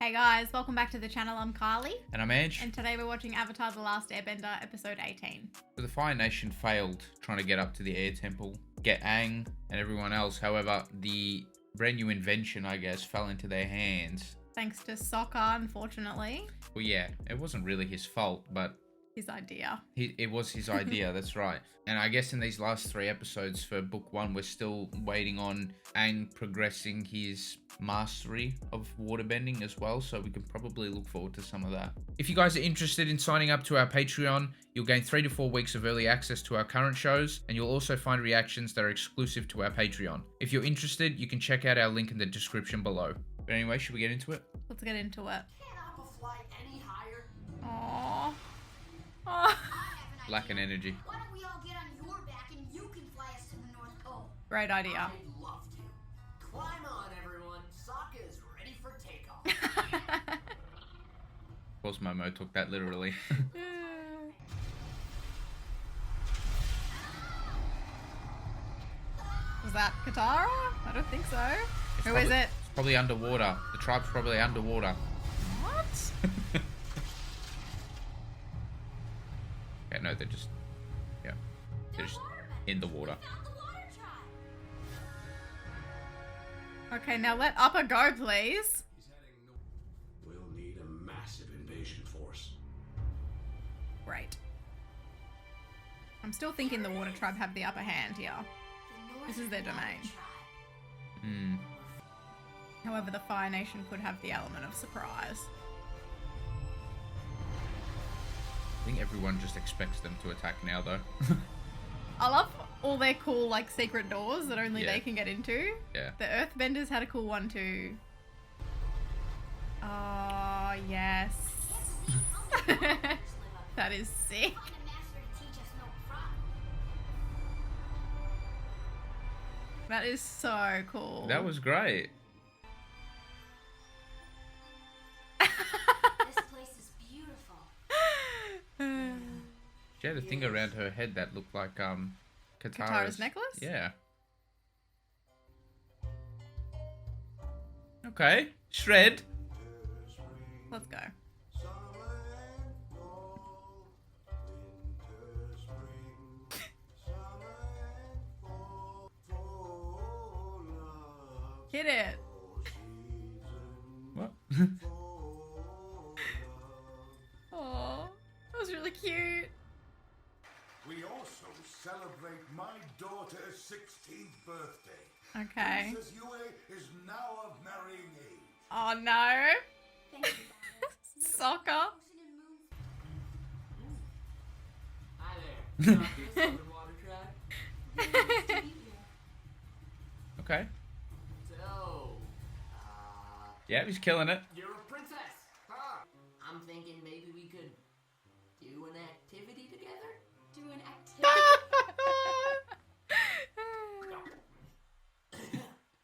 Hey guys, welcome back to the channel. I'm Carly. And I'm Ange. And today we're watching Avatar: The Last Airbender, episode 18. So the Fire Nation failed trying to get up to the Air Temple, get Aang and everyone else. However, the brand new invention, I guess, fell into their hands. Thanks to Sokka, unfortunately. Well, yeah, it wasn't really his fault, but... His idea. It was his idea, that's right. And I guess in these last 3 episodes for Book 1, we're still waiting on Aang progressing his mastery of waterbending as well, so we can probably look forward to some of that. If you guys are interested in signing up to our Patreon, you'll gain 3 to 4 weeks of early access to our current shows, and you'll also find reactions that are exclusive to our Patreon. If you're interested, you can check out our link in the description below. But anyway, should we get into it? Let's get into it. Can't Appa fly any higher? Aww. Lack in energy. Why don't we all get on your back and you can fly us to the North Pole? Great idea. I'd love to. Climb on, everyone. Sokka is ready for takeoff. Of course, Momo took that literally. Was that Katara? I don't think so. Who is it? It's probably underwater. The tribe's probably underwater. What? Yeah, no, they're just... Yeah. They're just in the water. Okay, now let Appa go, please. We'll need a massive invasion force. Great. I'm still thinking the Water Tribe have the upper hand here. This is their domain. Hmm. However, the Fire Nation could have the element of surprise. I think everyone just expects them to attack now, though. I love all their cool, like, secret doors that only Yeah. they can get into. Yeah. The Earthbenders had a cool one too. Oh, yes. That is sick. That is so cool. That was great. This place is beautiful. She had a thing around her head that looked like Katara's necklace? Yeah. Okay. Shred. Let's go. Hit it. What? Oh, that was really cute. We also celebrate my daughter's 16th birthday. Okay. Princess Yue is now of marrying age. Oh no. Thank you. Soccer. Hi there. This underwater tribe. Okay. So, Yeah, he's killing it. you're a princess, huh? I'm thinking maybe we could do an activity together? Do an activity?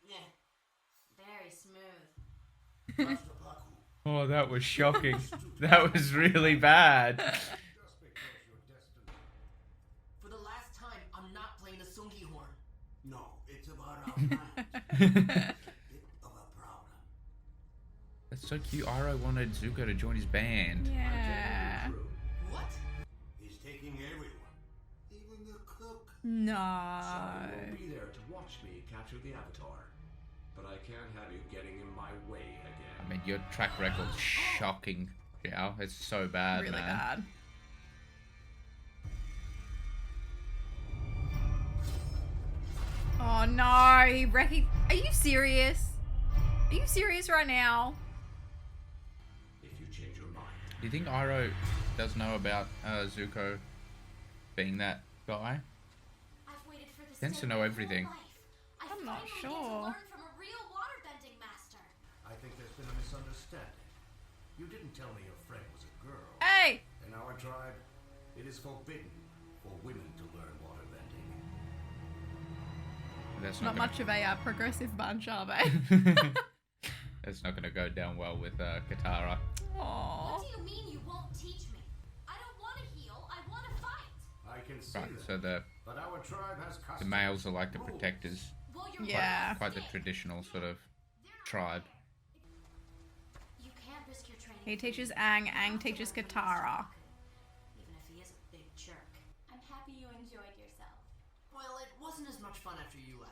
Yeah. Very smooth. Master Baku, Oh, that was shocking. That was really bad. just because you're destined. For the last time, I'm not playing the Sungi horn. No, it's about our mind. Bit of a problem. That's so cute. Iroh wanted Zuko to join his band. Yeah. What? He's taking everyone, even the cook. No. I won't be there to watch me capture the Avatar, but I can't have you getting in my way I again. mean, your track record's shocking, Zhao. It's so bad, Really man. bad. Oh no, he Are you serious? Are you serious right now? If you change your mind, Do you think Iroh does know about Zuko being that guy? I've waited for this Tends to day know my everything. whole life. I I'm not finally get to sure. learn from a real waterbending master. I think there's been a misunderstanding. You didn't tell me your friend was a girl. Hey! In our tribe, it is forbidden for women to learn waterbending. That's Not gonna- much of a progressive bunch, are they? That's not going to go down well with Katara. Aww. What do you mean you won't teach me? I don't want to heal. I want to fight. I can see Right, that. so the But our tribe has The customs, males are like the rules. protectors. Well, you're Yeah. Quite the traditional sort of They're not tribe. You can't He teaches Aang. Aang teaches Katara. Even if he is a big jerk. I'm happy you enjoyed yourself. Well, it wasn't as much fun after you left.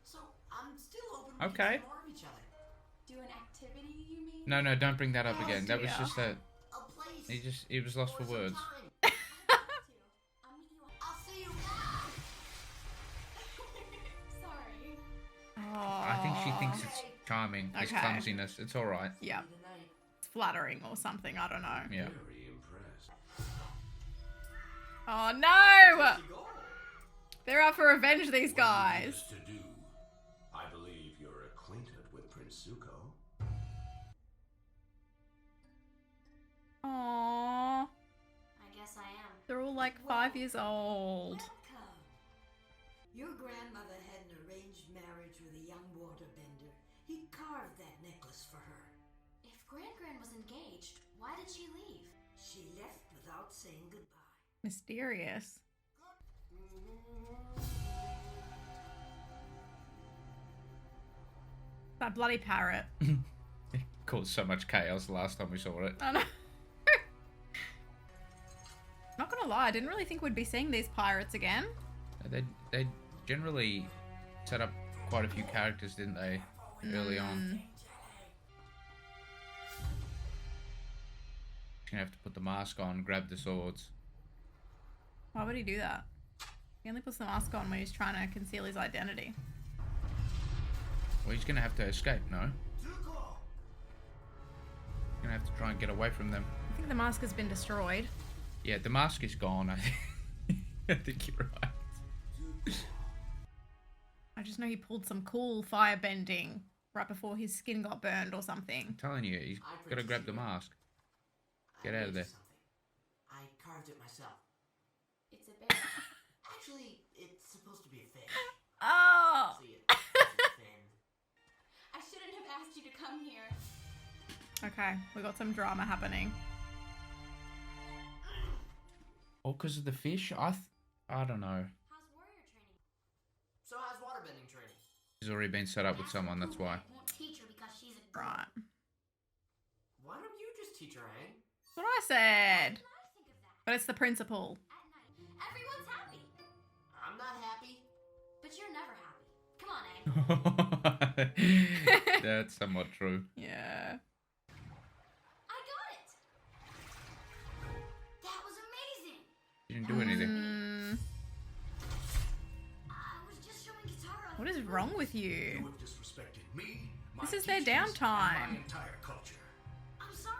So, I'm still open to Okay. get more of each other. Do an activity, you mean? No, don't bring that up Oh, again. That was dear. just that A place. he was lost or for some words. time. I'll meet you on. I'll see you now. Sorry. I think she thinks it's charming. His Okay. clumsiness. It's all right. Yeah, See you tonight. it's flattering or something. I don't know. Yeah. Very impressed. Oh no! You go. They're out for revenge, these What do you need guys. us to do? I believe you're acquainted with Prince Zuko. Aww. I guess I am. They're all like 5 years old. Welcome. Your grandmother had an arranged marriage with a young waterbender. He carved that necklace for her. If Gran was engaged, why did she leave? She left without saying goodbye. Mysterious. That bloody parrot. It caused so much chaos the last time we saw it. I know. Not gonna lie, I didn't really think we'd be seeing these pirates again. They generally set up quite a few characters, didn't they? Early on. Gonna have to put the mask on, grab the swords. Why would he do that? He only puts the mask on when he's trying to conceal his identity. Well, he's gonna have to escape, no? Zuko! He's gonna have to try and get away from them. I think the mask has been destroyed. Yeah, the mask is gone. I think, I think you're right. I just know he pulled some cool fire bending right before his skin got burned or something. I'm telling you, he's gotta grab the mask. Get I out of made there. something. I carved it myself. It's a bear. Actually, it's supposed to be a fish. Oh! See it? It's a fin. I shouldn't have asked you to come here. Okay, we got some drama happening. Oh, because of the fish? I don't know. How's warrior training? So how's waterbending training? He's already been set up with someone, that's why. Won't teach her because she's a girl. Right. Why don't you just teach her, Aang? That's what I said. I think of that. But it's the principal. At night, everyone's happy, I'm not happy. but you're never happy. Come on, Aang. That's somewhat true. Yeah. I got it. That was amazing. You didn't do anything. Mm, I was just showing Katara. what is wrong with You you? have disrespected me, my This is their teachers, and downtime. my entire culture. I'm sorry.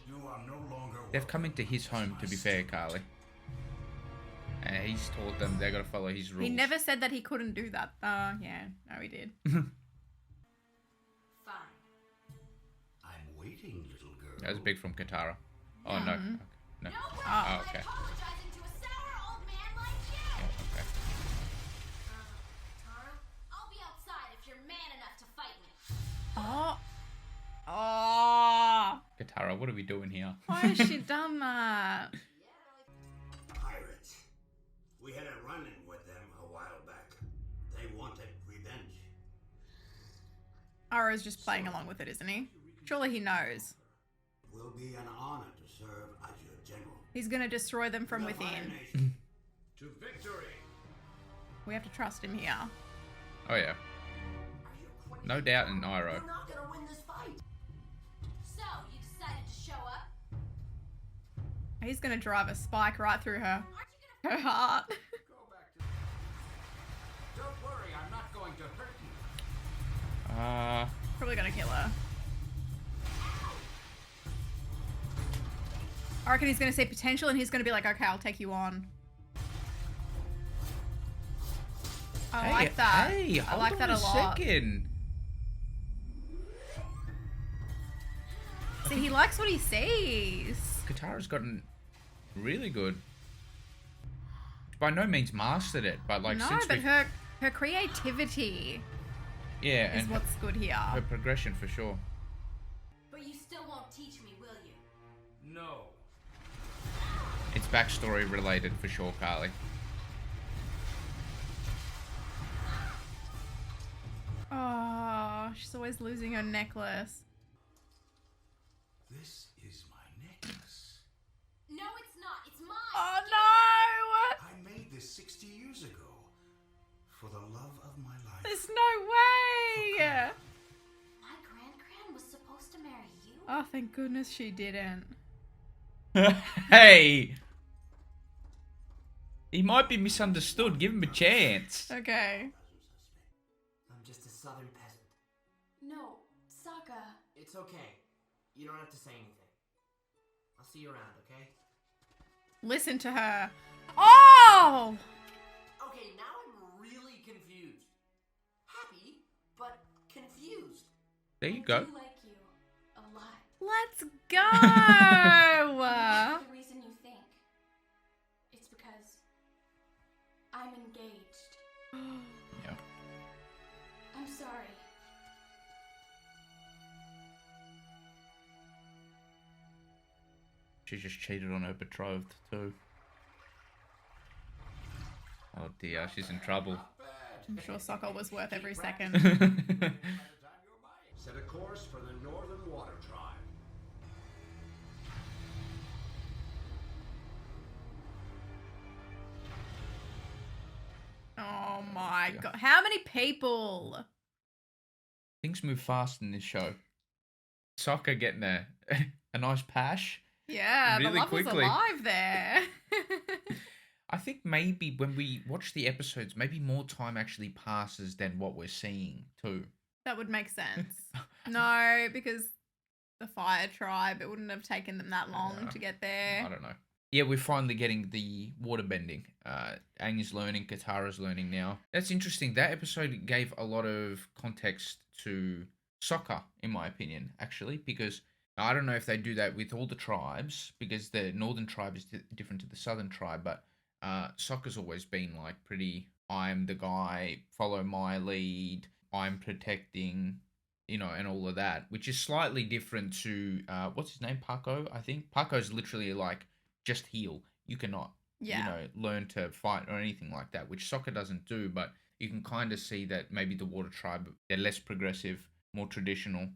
You are no longer They've come welcome into his home, to be fair, Carly. And he's taught them they gotta follow his rules. He never said that he couldn't do that. Yeah. No, he did. Fine. I'm waiting, little girl. That was big from Katara. Oh, no. Okay. No. No problem. Oh, okay. Apologizing to a sour old man like you. Oh, okay. Katara, I'll be outside if you're man enough to fight me. Oh. Oh. Katara, what are we doing here? Why has she done that? Pirates. We had a run-in with them a while back. They wanted revenge. Iroh's just playing along with it, isn't he? Surely he knows. It will be an honor to serve as your general. He's gonna destroy them from The Fire within. Nation. To victory! We have to trust him here. Oh, yeah. Are you crazy? No doubt in Iroh. You're not gonna win this fight. So, you decided to show up? He's gonna drive a spike right through her, Aren't you gonna her heart. Go back to... Don't worry, I'm not going to hurt you. Probably gonna kill her. I reckon he's gonna say potential and he's gonna be like, okay, I'll take you on. I like that. Hey, I hold like on that a lot. second. See, he likes what he sees. Katara's gotten really good. By no means mastered it, but like No, since but we... her creativity Yeah, is and what's good here. her progression for sure. But you still won't teach me, will you? No. It's backstory related for sure, Carly. Oh, she's always losing her necklace. This is my necklace. No, it's not. It's mine. Oh no! I made this 60 years ago. For the love of my life. There's no way! My grand was supposed to marry you. Oh, thank goodness she didn't. Hey! He might be misunderstood. Give him a chance. Okay. I'm just a southern peasant. No, Sokka. It's okay. You don't have to say anything. I'll see you around, okay? Listen to her. Oh! Okay, now I'm really confused. Happy, but confused. There you I go. do like you a lot. Let's go! Not the reason you think. It's because I'm engaged. Yeah. I'm sorry. She just cheated on her betrothed too. Oh dear, she's in trouble. I'm sure Sokka was worth every second. Set a course for the Northern Water Tribe. Oh my god. How many people? Things move fast in this show. Sokka getting a nice pash. Yeah, Really the love quickly. was alive there. I think maybe when we watch the episodes, maybe more time actually passes than what we're seeing too. That would make sense. No, because the fire tribe, it wouldn't have taken them that long to get there. I don't know. Yeah, we're finally getting the water bending. Aang is learning, Katara's learning now. That's interesting. That episode gave a lot of context to Sokka, in my opinion, actually, because I don't know if they do that with all the tribes, because the northern tribe is different to the southern tribe, but Sokka's always been like pretty, I'm the guy, follow my lead, I'm protecting, you know, and all of that, which is slightly different to, what's his name, Paco, I think? Paco's literally like, just heal. You cannot, you know, learn to fight or anything like that, which Sokka doesn't do, but you can kind of see that maybe the water tribe, they're less progressive, more traditional,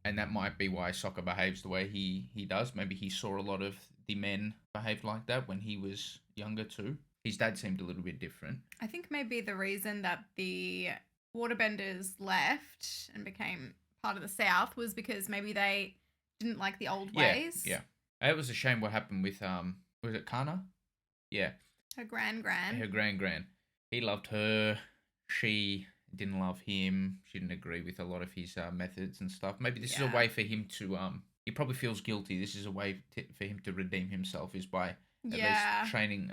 and that might be why Sokka behaves the way he does. Maybe he saw a lot of the men behave like that when he was younger too. His dad seemed a little bit different. I think maybe the reason that the waterbenders left and became part of the South was because maybe they didn't like the old ways. Yeah. It was a shame what happened with, was it Kana? Yeah. Her gran. Her gran. He loved her. She didn't love him. She didn't agree with a lot of his methods and stuff. Maybe this is a way for him to, he probably feels guilty. This is a way for him to redeem himself, is by at least training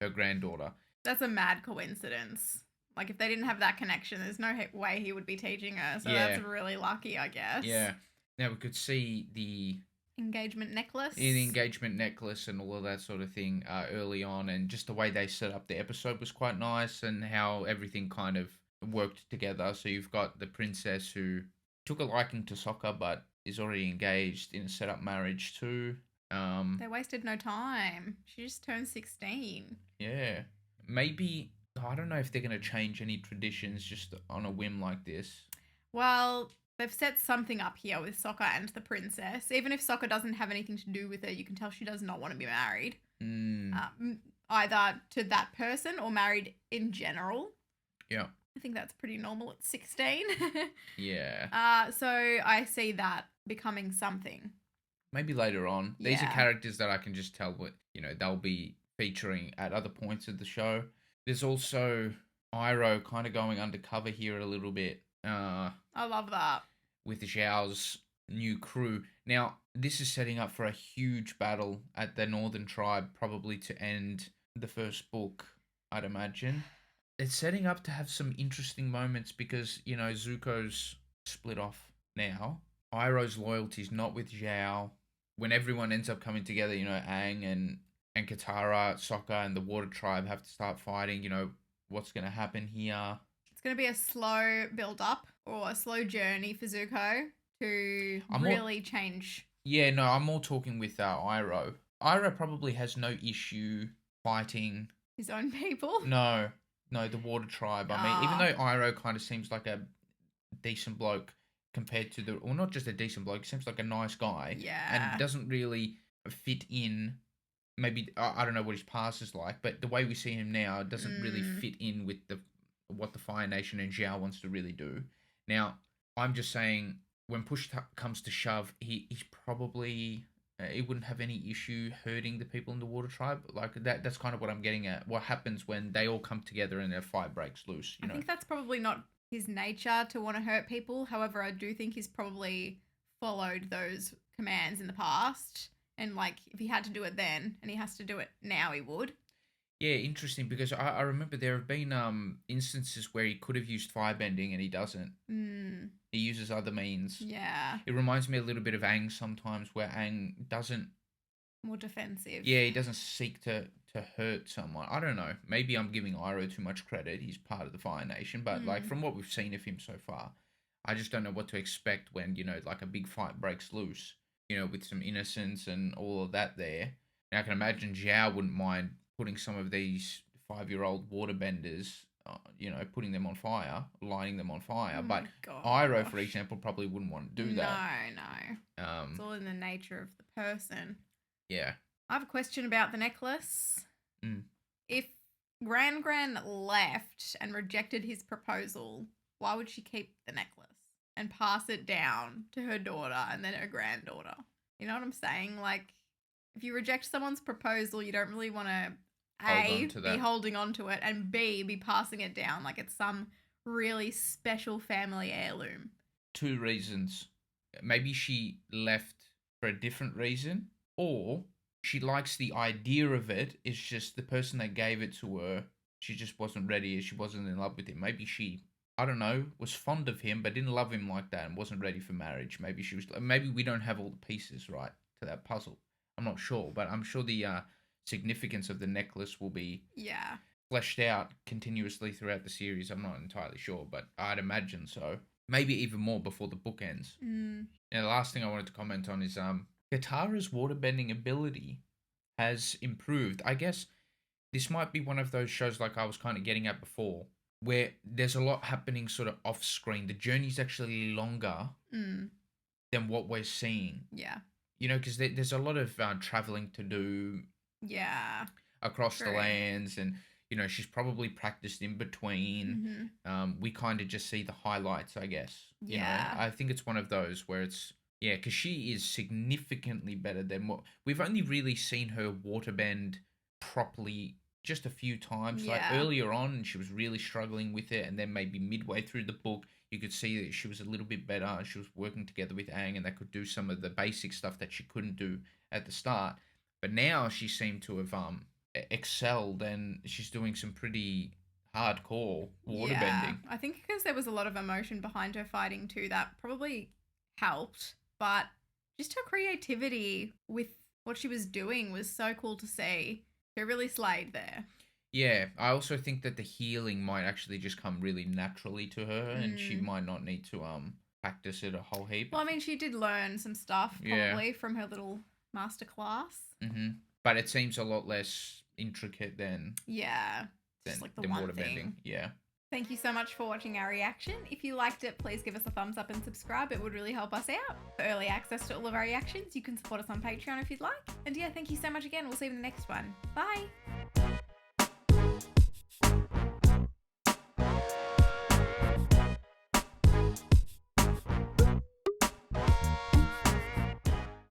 her granddaughter. That's a mad coincidence. Like, if they didn't have that connection, there's no way he would be teaching her. So that's really lucky, I guess. Yeah. Now we could see the engagement necklace. The engagement necklace and all of that sort of thing early on, and just the way they set up the episode was quite nice, and how everything kind of worked together. So you've got the princess who took a liking to Sokka, but is already engaged in a set-up marriage too. They wasted no time. She just turned 16. Yeah. Maybe, I don't know if they're going to change any traditions just on a whim like this. Well, they've set something up here with Sokka and the princess. Even if Sokka doesn't have anything to do with it, you can tell she does not want to be married. Either to that person or married in general. Yeah. I think that's pretty normal at 16. Yeah. So I see that becoming something. Maybe later on. These are characters that I can just tell what, you know, they'll be featuring at other points of the show. There's also Iroh kind of going undercover here a little bit. I love that. With Zhao's new crew. Now, this is setting up for a huge battle at the Northern Tribe, probably to end the first book, I'd imagine. It's setting up to have some interesting moments because, you know, Zuko's split off now. Iroh's loyalty is not with Zhao. When everyone ends up coming together, you know, Aang and Katara, Sokka, and the Water Tribe have to start fighting, you know, what's going to happen here. It's going to be a slow build-up or a slow journey for Zuko to really change. Yeah, no, I'm more talking with Iroh. Iroh probably has no issue fighting his own people. No, the Water Tribe. I mean, even though Iroh kind of seems like a decent bloke, compared to well, not just a decent bloke, seems like a nice guy. Yeah. And doesn't really fit in. Maybe, I don't know what his past is like, but the way we see him now doesn't really fit in with what the Fire Nation and Zhao wants to really do. Now, I'm just saying, when push comes to shove, he's probably... he wouldn't have any issue hurting the people in the Water Tribe. Like, that's kind of what I'm getting at. What happens when they all come together and their fight breaks loose, you know? I think that's probably not his nature to want to hurt people. However, I do think he's probably followed those commands in the past. And, like, if he had to do it then and he has to do it now, he would. Yeah, interesting, because I remember there have been instances where he could have used firebending and he doesn't. He uses other means. Yeah. It reminds me a little bit of Aang sometimes, where Aang doesn't... More defensive. Yeah, he doesn't seek to hurt someone. I don't know. Maybe I'm giving Iroh too much credit. He's part of the Fire Nation. But, like, from what we've seen of him so far, I just don't know what to expect when, you know, like a big fight breaks loose, you know, with some innocence and all of that there. Now, I can imagine Zhao wouldn't mind putting some of these 5-year-old waterbenders, you know, putting them on fire, lighting them on fire. But Iroh, for example, probably wouldn't want to do that. No. It's all in the nature of the person. Yeah. I have a question about the necklace. If Gran left and rejected his proposal, why would she keep the necklace and pass it down to her daughter and then her granddaughter? You know what I'm saying? Like, if you reject someone's proposal, you don't really want to A, be holding on to it, and B, be passing it down like it's some really special family heirloom. 2 reasons. Maybe she left for a different reason, or she likes the idea of it. It's just the person that gave it to her, she just wasn't ready. She wasn't in love with him. Maybe she, I don't know, was fond of him but didn't love him like that and wasn't ready for marriage. Maybe she was. Maybe we don't have all the pieces right to that puzzle. I'm not sure, but I'm sure the significance of the necklace will be fleshed out continuously throughout the series. I'm not entirely sure, but I'd imagine so. Maybe even more before the book ends. Now, the last thing I wanted to comment on is Katara's waterbending ability has improved. I guess this might be one of those shows, like I was kind of getting at before, where there's a lot happening sort of off screen. The journey's actually longer than what we're seeing. Yeah. You know, because there's a lot of traveling to do. Yeah. Across the lands, and you know, she's probably practiced in between. We kind of just see the highlights, I guess. You know, I think it's one of those where it's because she is significantly better than what we've only really seen her waterbend properly just a few times. Like earlier on, she was really struggling with it, and then maybe midway through the book, you could see that she was a little bit better. She was working together with Aang, and they could do some of the basic stuff that she couldn't do at the start. But now she seemed to have excelled, and she's doing some pretty hardcore waterbending. Yeah, I think because there was a lot of emotion behind her fighting too, that probably helped. But just her creativity with what she was doing was so cool to see. She really slayed there. Yeah, I also think that the healing might actually just come really naturally to her, and she might not need to practice it a whole heap. Well, I mean, she did learn some stuff probably from her little masterclass. But it seems a lot less intricate than just like the one waterbending. thing. Yeah. Thank you so much for watching our reaction. If you liked it, please give us a thumbs up and subscribe. It would really help us out. For early access to all of our reactions, you can support us on Patreon if you'd like. And yeah, thank you so much again. We'll see you in the next one. Bye.